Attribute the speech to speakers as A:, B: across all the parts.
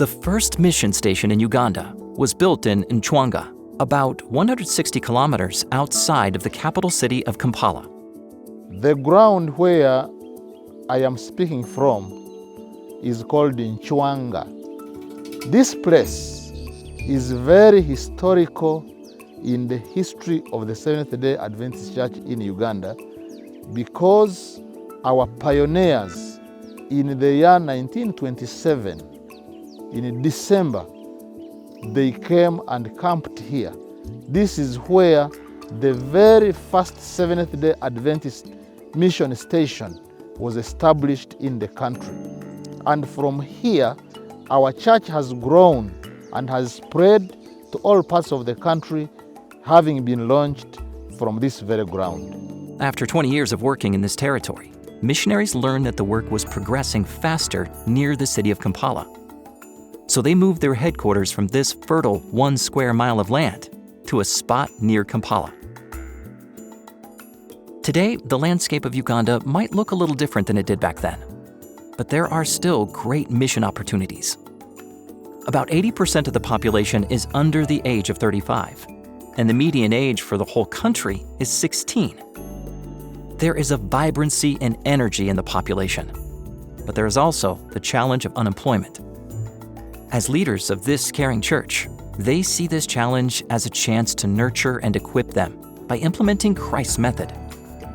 A: The first mission station in Uganda was built in Nchwanga, about 160 kilometers outside of the capital city of Kampala.
B: The ground where I am speaking from is called Nchwanga. This place is very historical in the history of the Seventh-day Adventist Church in Uganda because our pioneers in the year 1927, in December, they came and camped here. This is where the very first Seventh-day Adventist mission station was established in the country. And from here, our church has grown and has spread to all parts of the country, having been launched from this very ground.
A: After 20 years of working in this territory, missionaries learned that the work was progressing faster near the city of Kampala. So they moved their headquarters from this fertile 1 square mile of land to a spot near Kampala. Today, the landscape of Uganda might look a little different than it did back then, but there are still great mission opportunities. About 80% of the population is under the age of 35, and the median age for the whole country is 16. There is a vibrancy and energy in the population, but there is also the challenge of unemployment. As leaders of this caring church, they see this challenge as a chance to nurture and equip them by implementing Christ's method.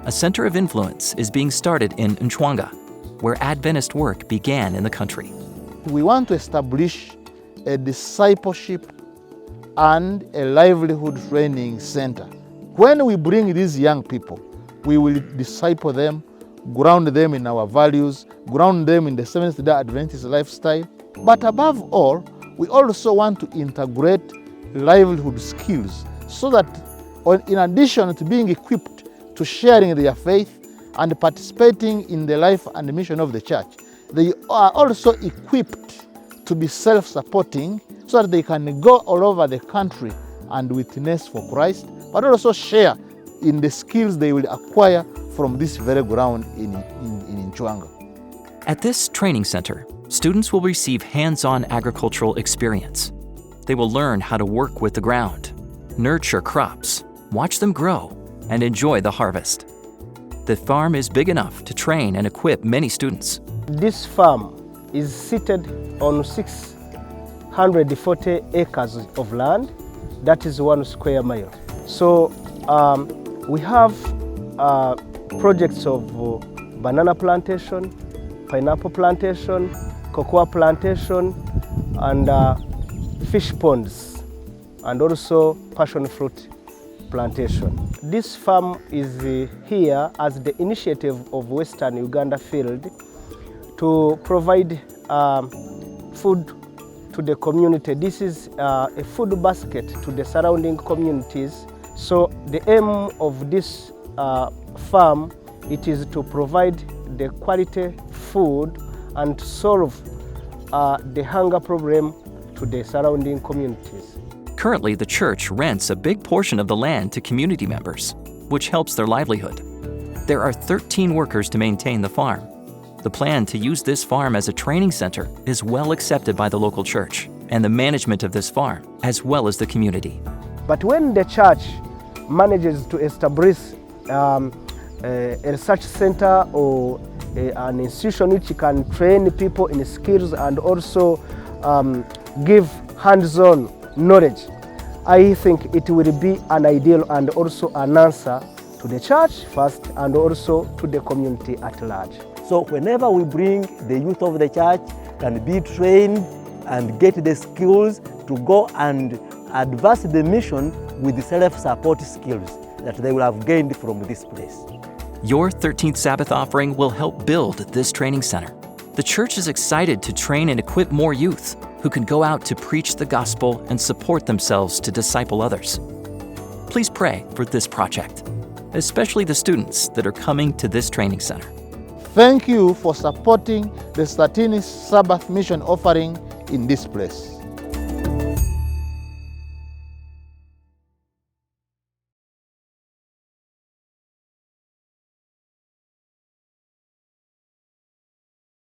A: A center of influence is being started in Nchwanga, where Adventist work began in the country.
B: We want to establish a discipleship and a livelihood training center. When we bring these young people, we will disciple them, ground them in our values, ground them in the Seventh-day Adventist lifestyle. But above all, we also want to integrate livelihood skills so that in addition to being equipped to sharing their faith and participating in the life and mission of the church, they are also equipped to be self-supporting so that they can go all over the country and witness for Christ, but also share in the skills they will acquire from this very ground in Nchwanga.
A: At this training center, students will receive hands-on agricultural experience. They will learn how to work with the ground, nurture crops, watch them grow, and enjoy the harvest. The farm is big enough to train and equip many students.
C: This farm is seated on 640 acres of land. That is 1 square mile. So we have projects of banana plantation, pineapple plantation, cocoa plantation, and fish ponds, and also passion fruit plantation. This farm is here as the initiative of Western Uganda Field to provide food to the community. This is a food basket to the surrounding communities. So the aim of this farm, it is to provide the quality food and solve the hunger problem to the surrounding communities.
A: Currently, the church rents a big portion of the land to community members, which helps their livelihood. There are 13 workers to maintain the farm. The plan to use this farm as a training center is well accepted by the local church and the management of this farm, as well as the community.
C: But when the church manages to establish a research center or an institution which can train people in skills and also give hands-on knowledge, I think it will be an ideal and also an answer to the church first and also to the community at large.
D: So whenever we bring the youth of the church can be trained and get the skills to go and advance the mission with the self-support skills that they will have gained from this place.
A: Your 13th Sabbath offering will help build this training center. The church is excited to train and equip more youth who can go out to preach the gospel and support themselves to disciple others. Please pray for this project, especially the students that are coming to this training center.
B: Thank you for supporting the 13th Sabbath mission offering in this place.